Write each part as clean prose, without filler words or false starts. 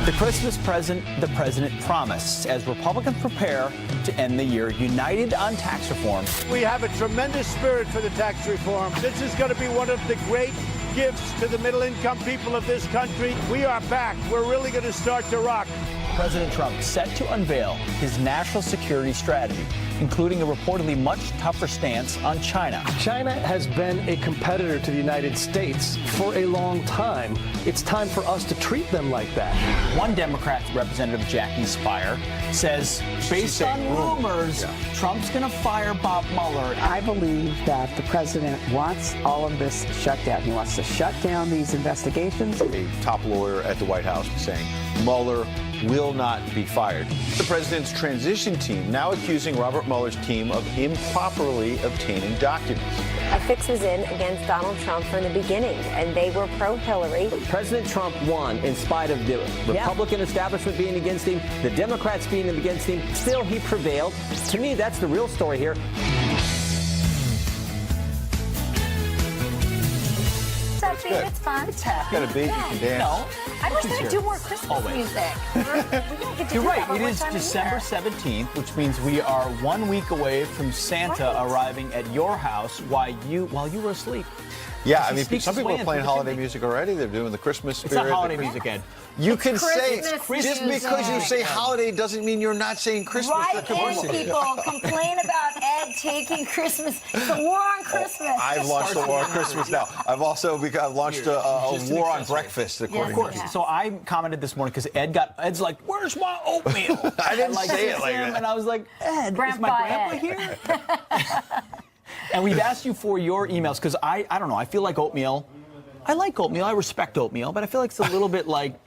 The Christmas present the president promised as Republicans prepare to end the year united on tax reform. We have a tremendous spirit for the tax reform. This is going to be one of the great gifts to the middle-income people of this country. We are back. We're really going to start to rock. President Trump set to unveil his national security strategy, including a reportedly much tougher stance on China. China has been a competitor to the United States for a long time. It's time for us to treat them like that. One Democrat representative, Jackie Spire, says, based on rumors, Trump's going to fire Bob Mueller. I believe that the president wants all of this shut down. He wants to shut down these investigations. A top lawyer at the White House saying Mueller will not be fired. The president's transition team now accusing Robert Mueller's team of improperly obtaining documents. A fix was in against Donald Trump from the beginning, and they were pro-Hillary. President Trump won in spite of the Republican establishment being against him, the Democrats being against him. Still, he prevailed. To me, that's the real story here. It's fun. It's happy. Got a beat, you can dance. No, I wish they would do more Christmas music. We don't get to you're do right. that one It more is time a year. December 17th, which means we are 1 week away from Santa arriving at your house while you were asleep. Yeah, He I mean, speaks some people way are playing into the holiday chimney. music already. They're doing the Christmas spirit. It's not holiday the- music, Ed. You It's can say, Christmas just music. because you say holiday doesn't mean you're not saying Christmas. Right, and people complain about Ed taking Christmas. It's a war on Christmas. I've launched a war on Christmas now. I've also launched a war on breakfast, according Of course. to me. So I commented this morning because Ed's like, "Where's my oatmeal?" I didn't like, say it it's like him, that. And I was like, "Ed, is Grandpa my grandpa Ed." here?" And we've asked you for your emails because I don't know. I feel like oatmeal. I like oatmeal. I respect oatmeal, but I feel like it's a little bit like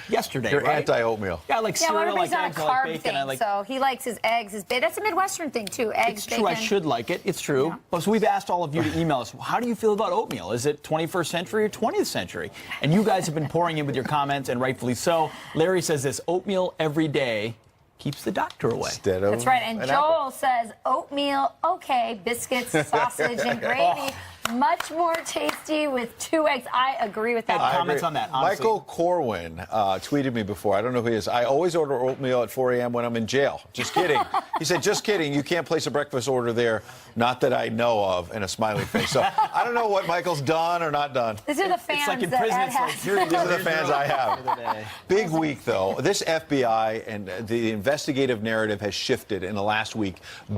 yesterday. You're right? anti-oatmeal. Yeah, I like Yeah, well, cereal, I everybody's like not eggs, a I like carb bacon. thing, I like. so he likes his eggs, his bacon. That's a Midwestern thing, too. Eggs, It's true. I bacon. should like it. It's true. Yeah. But so we've asked all of you to email us. How do you feel about oatmeal? Is it 21st century or 20th century? And you guys have been pouring in with your comments, and rightfully so. Larry says this: oatmeal every day keeps the doctor away. Instead of That's right. And an Joel apple. says oatmeal, okay, biscuits, sausage, and gravy. Much more tasty with 2 eggs. I agree with that. Ed, I comments agree. on that, honestly. Michael Corwin tweeted me before. I don't know who he is. I always order oatmeal at 4 a.m. when I'm in jail. Just kidding. He said, just kidding. You can't place a breakfast order there. Not that I know of. And a smiley face. So I don't know what Michael's done or not done. These are the fans It's like in that prison. Ed It's like, has. here you These go. are the Here's your fans I have. oatmeal for the day. Big week, though. This FBI and the investigative narrative has shifted in the last week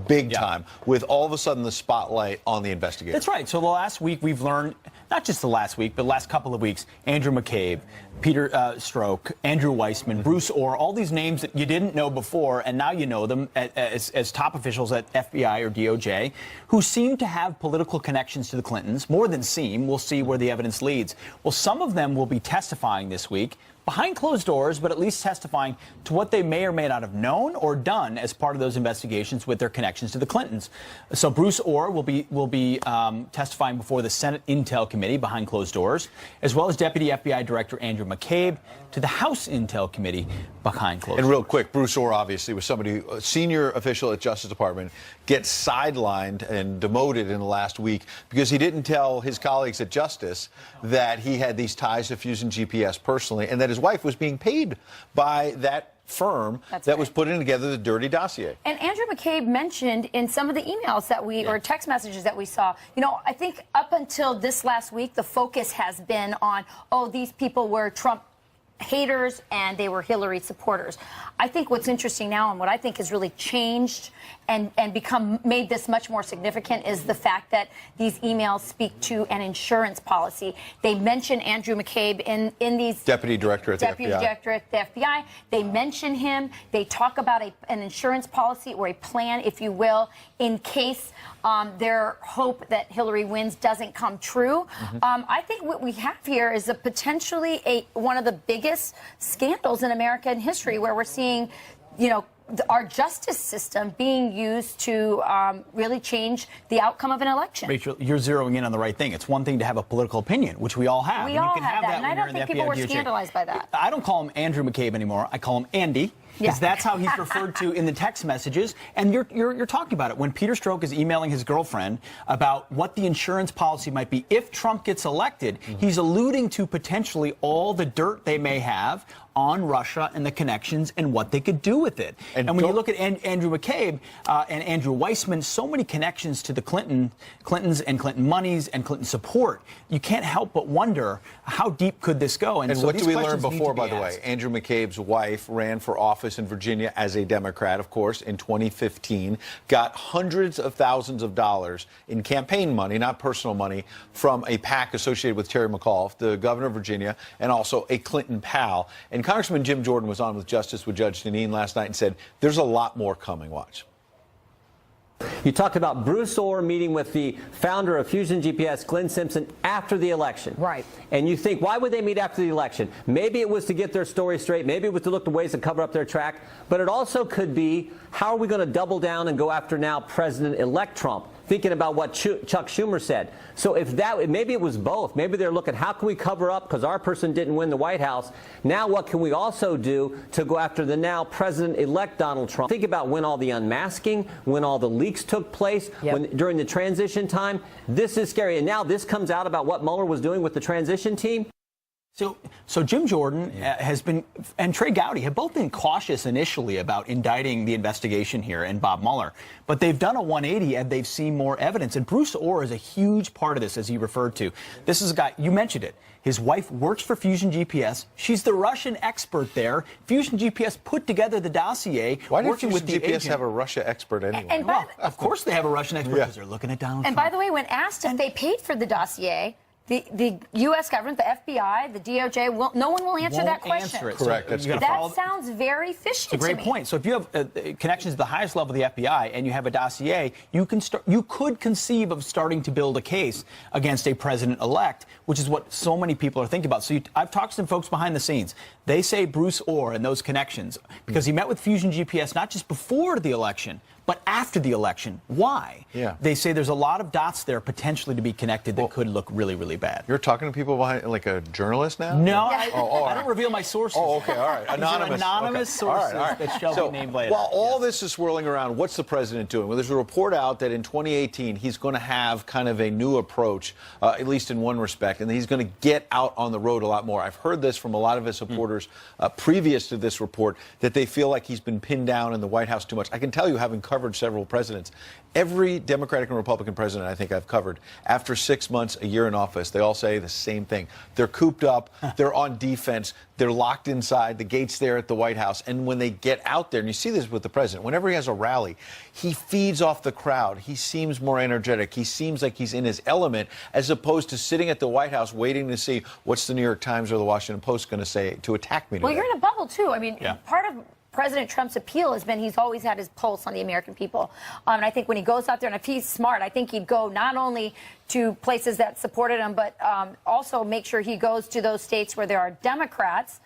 big time, with all of a sudden the spotlight on the investigator. That's right. So the last week we've learned, not just the last week, but the last couple of weeks, Andrew McCabe, Peter Strzok, Andrew Weissman, Bruce Orr, all these names that you didn't know before, and now you know them as top officials at FBI or DOJ, who seem to have political connections to the Clintons. More than seem. We'll see where the evidence leads. Well, some of them will be testifying this week, behind closed doors, but at least testifying to what they may or may not have known or done as part of those investigations with their connections to the Clintons. So Bruce Orr will be testifying before the Senate Intel Committee behind closed doors, as well as Deputy FBI Director Andrew McCabe to the House Intel Committee behind closed And doors. real quick, Bruce Orr obviously was somebody, a senior official at Justice Department, gets sidelined and demoted in the last week because he didn't tell his colleagues at Justice that he had these ties to Fusion GPS personally, and that his wife was being paid by that firm that was putting together the dirty dossier. And Andrew McCabe mentioned in some of the emails that or text messages that we saw, I think up until this last week, the focus has been on, these people were Trump haters and they were Hillary supporters. I think what's interesting now and what I think has really changed and made this much more significant is the fact that these emails speak to an insurance policy. They mention Andrew McCabe in these Deputy Director at the Deputy FBI. Director at the FBI. They mention him. They talk about an insurance policy or a plan, if you will, in case their hope that Hillary wins doesn't come true. I think what we have here is potentially one of the biggest scandals in American history, where we're seeing, our justice system being used to really change the outcome of an election. Rachel, you're zeroing in on the right thing. It's one thing to have a political opinion, which we all have. We and all you can have that, and when I you're don't in the think FBI people were DOJ. scandalized by that. I don't call him Andrew McCabe anymore. I call him Andy. Because that's how he's referred to in the text messages. And you're talking about it. When Peter Strzok is emailing his girlfriend about what the insurance policy might be if Trump gets elected, he's alluding to potentially all the dirt they may have on Russia and the connections and what they could do with it. And when you look at Andrew McCabe and Andrew Weissman, so many connections to the Clintons and Clinton monies and Clinton support, you can't help but wonder how deep could this go. And so what these did we learn questions need before, to be by the way? asked. Andrew McCabe's wife ran for office in Virginia as a Democrat, of course, in 2015, got hundreds of thousands of dollars in campaign money, not personal money, from a PAC associated with Terry McAuliffe, the governor of Virginia, and also a Clinton pal. And Congressman Jim Jordan was on with Justice with Judge Deneen last night and said, there's a lot more coming. Watch. You talked about Bruce Orr meeting with the founder of Fusion GPS, Glenn Simpson, after the election. Right. And you think, why would they meet after the election? Maybe it was to get their story straight. Maybe it was to look to ways to cover up their track. But it also could be, how are we going to double down and go after now President-elect Trump? Thinking about what Chuck Schumer said. So if that, maybe it was both. Maybe they're looking, how can we cover up because our person didn't win the White House? Now what can we also do to go after the now President-elect Donald Trump? Think about when all the unmasking, when all the leaks took place, during the transition time. This is scary. And now this comes out about what Mueller was doing with the transition team. So Jim Jordan has been, and Trey Gowdy have both been cautious initially about indicting the investigation here and Bob Mueller. But they've done a 180 and they've seen more evidence. And Bruce Orr is a huge part of this, as he referred to. This is a guy, you mentioned it. His wife works for Fusion GPS. She's the Russian expert there. Fusion GPS put together the dossier. Why did working Fusion with the GPS agent. have a Russia expert anyway? And Well, of course they have a Russian expert because they're looking at Donald And Trump. by the way, when asked if they paid for the dossier, the U.S. government, the FBI, the DOJ, no one will answer that question. Answer it. Correct. So That's you gotta follow That sounds very fishy It's a great to me. point. So if you have connections to the highest level of the FBI and you have a dossier, you could conceive of starting to build a case against a president-elect, which is what so many people are thinking about. So I've talked to some folks behind the scenes. They say Bruce Orr and those connections, because he met with Fusion GPS not just before the election, but after the election. Why? Yeah. They say there's a lot of dots there potentially to be connected that could look really, really bad. You're talking to people behind, like a journalist now? No, I don't reveal my sources. Oh, okay, all right. Anonymous. These are anonymous Okay. sources All right. that shall be named later. While all this is swirling around, what's the president doing? Well, there's a report out that in 2018, he's going to have kind of a new approach, at least in one respect, and he's going to get out on the road a lot more. I've heard this from a lot of his supporters previous to this report, that they feel like he's been pinned down in the White House too much. I can tell you, having covered several presidents, every Democratic and Republican president I think I've covered, after 6 months, a year in office, they all say the same thing. They're cooped up, they're on defense, they're locked inside, the gate's there at the White House. And when they get out there, and you see this with the president, whenever he has a rally, he feeds off the crowd. He seems more energetic. He seems like he's in his element, as opposed to sitting at the White House waiting to see what's the New York Times or the Washington Post going to say to attack me today. Well, you're in a bubble, too. I mean, part of President Trump's appeal has been he's always had his pulse on the American people. And I think when he goes out there, and if he's smart, I think he'd go not only to places that supported him, but also make sure he goes to those states where there are Democrats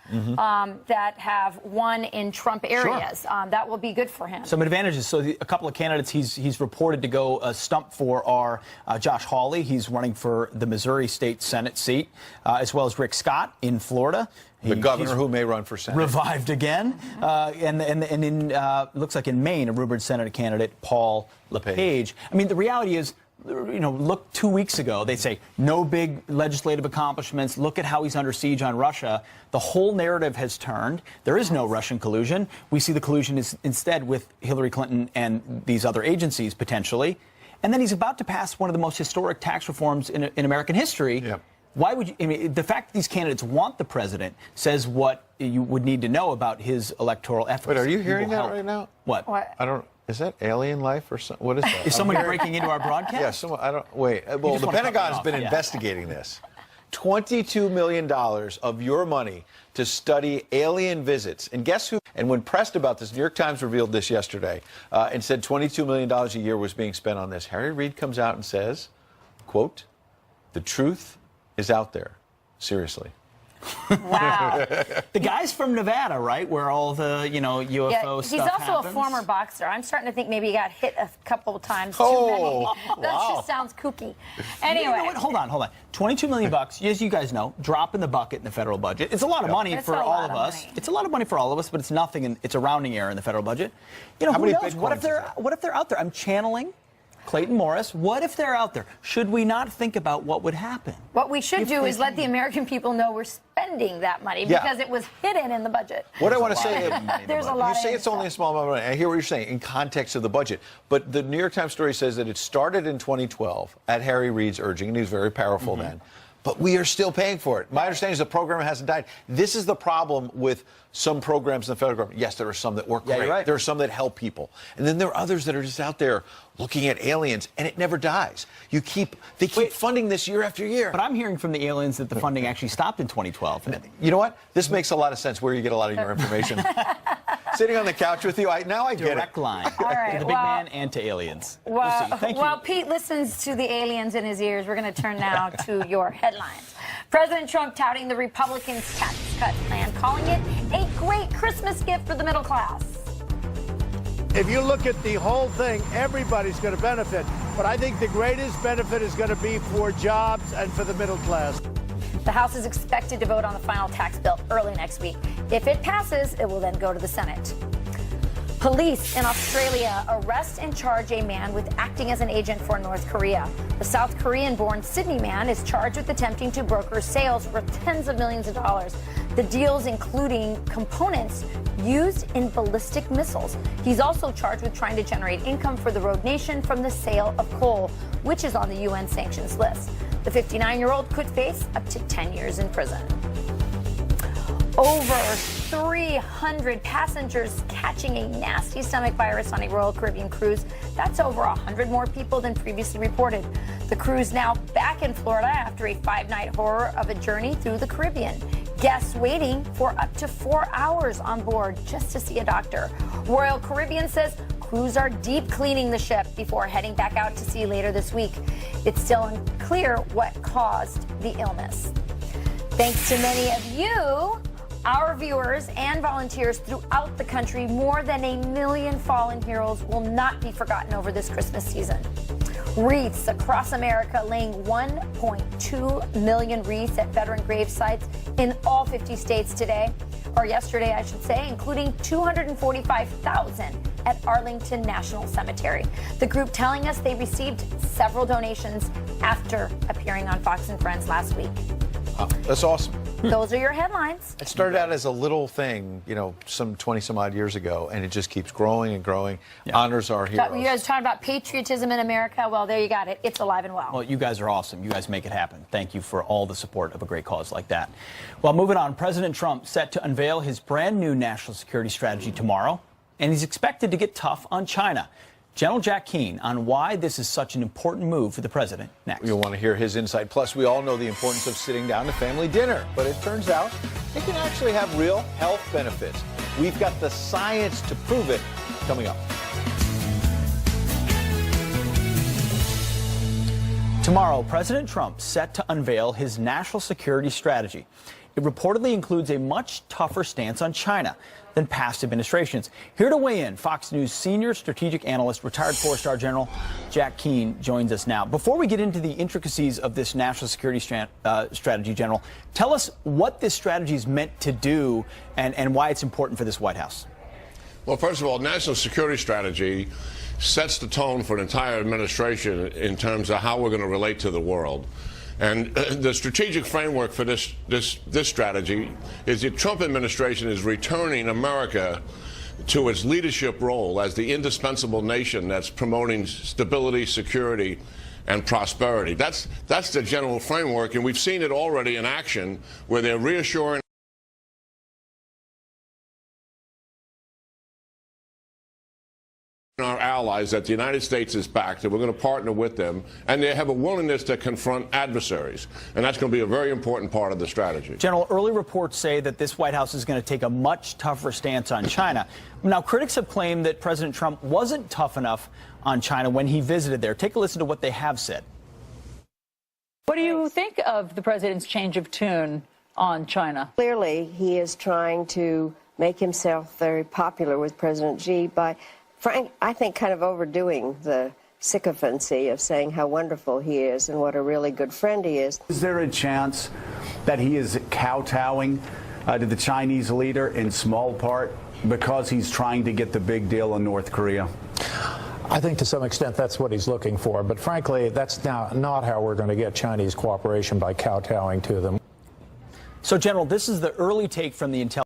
that have won in Trump areas. Sure. That will be good for him. Some advantages. So a couple of candidates he's reported to go stump for are Josh Hawley. He's running for the Missouri State Senate seat, as well as Rick Scott in Florida. The governor who may run for Senate. Revived again. And in looks like in Maine, a rumored Senate candidate, Paul LePage. I mean, the reality is, look 2 weeks ago, they say no big legislative accomplishments. Look at how he's under siege on Russia. The whole narrative has turned. There is no Russian collusion. We see the collusion is instead with Hillary Clinton and these other agencies potentially. And then he's about to pass one of the most historic tax reforms in American history. Yep. Why would you? I mean, the fact that these candidates want the president says what you would need to know about his electoral efforts. Wait, are you hearing He will that help. right now? What? I don't. Is that alien life or something? What is that? Is somebody breaking into our broadcast? Yeah, someone. I don't. Wait. Well, just the wanna cut Pentagon me has off, been yeah. investigating this. $22 million of your money to study alien visits. And guess who? And when pressed about this, New York Times revealed this yesterday and said $22 million a year was being spent on this. Harry Reid comes out and says, quote, "The truth is out there." Seriously. Wow. The guy's from Nevada, right? Where all the, UFO Yeah, stuff he's also happens. a former boxer. I'm starting to think maybe he got hit a couple of times. Oh, Too many. That just sounds kooky. Anyway. You know what? Hold on. $22 million, as you guys know, drop in the bucket in the federal budget. It's a lot of money It's for a all lot of of us. money. It's a lot of money for all of us, but it's nothing. It's a rounding error in the federal budget. How Who many knows? What if Bitcoins they're out there? I'm channeling Clayton Morris. What if they're out there? Should we not think about what would happen? What we should If do they is let the American people know we're spending that money Yeah. because it was hidden in the budget. What I want to say, There's a lot you of say it's only a small amount of money. I hear what you're saying in context of the budget, but the New York Times story says that it started in 2012 at Harry Reid's urging, and he was very powerful then. But we are still paying for it. My understanding is the program hasn't died. This is the problem with some programs in the federal government. Yes, there are some that work Yeah, great. you're right. There are some that help people. And then there are others that are just out there looking at aliens, and it never dies. They keep funding this year after year. But I'm hearing from the aliens that the funding actually stopped in 2012. You know what? This makes a lot of sense where you get a lot of your information. Sitting on the couch with you, now I get it. Direct line All right, to the big man and to aliens. We'll see. Thank you. While Pete listens to the aliens in his ears, we're going to turn now to your headlines. President Trump touting the Republicans' tax cut plan, calling it a great Christmas gift for the middle class. If you look at the whole thing, everybody's going to benefit. But I think the greatest benefit is going to be for jobs and for the middle class. The House is expected to vote on the final tax bill early next week. If it passes, it will then go to the Senate. Police in Australia arrest and charge a man with acting as an agent for North Korea. The South Korean-born Sydney man is charged with attempting to broker sales for tens of millions of dollars. The deals including components used in ballistic missiles. He's also charged with trying to generate income for the rogue nation from the sale of coal, which is on the UN sanctions list. The 59-year-old could face up to 10 years in prison. Over 300 passengers catching a nasty stomach virus on a Royal Caribbean cruise. That's over 100 more people than previously reported. The cruise now back in Florida after a 5-night horror of a journey through the Caribbean. Guests waiting for up to 4 hours on board just to see a doctor. Royal Caribbean says crews are deep cleaning the ship before heading back out to sea later this week. It's still unclear what caused the illness. Thanks to many of you, our viewers and volunteers throughout the country, more than 1 million fallen heroes will not be forgotten over this Christmas season. Wreaths across America laying 1.2 million wreaths at veteran grave sites in all 50 states today, or yesterday, I should say, including 245,000 at Arlington National Cemetery. The group telling us they received several donations after appearing on Fox and Friends last week. That's awesome. Those are your headlines. It started out as a little thing, some 20 some odd years ago, and it just keeps growing and growing. Yeah. Honors our heroes. You guys talking about patriotism in America? Well, there you got it. It's alive and well. Well, you guys are awesome. You guys make it happen. Thank you for all the support of a great cause like that. Well, moving on, President Trump set to unveil his brand new national security strategy tomorrow, and he's expected to get tough on China. General Jack Keane on why this is such an important move for the president next. You'll want to hear his insight. Plus, we all know the importance of sitting down to family dinner. But it turns out it can actually have real health benefits. We've got the science to prove it coming up. Tomorrow, President Trump set to unveil his national security strategy. It reportedly includes a much tougher stance on China than past administrations. Here to weigh in, Fox News senior strategic analyst, retired four-star General Jack Keane joins us now. Before we get into the intricacies of this national security strategy, General, tell us what this strategy is meant to do and why it's important for this White House. Well, first of all, national security strategy sets the tone for an entire administration in terms of how we're going to relate to the world. And the strategic framework for this strategy is the Trump administration is returning America to its leadership role as the indispensable nation that's promoting stability, security, and prosperity. That's the general framework, and we've seen it already in action where they're reassuring our allies that the United States is back, that we're going to partner with them, and they have a willingness to confront adversaries. And that's going to be a very important part of the strategy. General, early reports say that this White House is going to take a much tougher stance on China. Now, critics have claimed that President Trump wasn't tough enough on China when he visited there. Take a listen to what they have said. What do you think of the president's change of tune on China. Clearly, he is trying to make himself very popular with President Xi by, Frank, I think, kind of overdoing the sycophancy of saying how wonderful he is and what a really good friend he is. Is there a chance that he is kowtowing to the Chinese leader in small part because he's trying to get the big deal in North Korea? I think to some extent that's what he's looking for. But frankly, that's not how we're going to get Chinese cooperation, by kowtowing to them. So, General, this is the early take from the intelligence.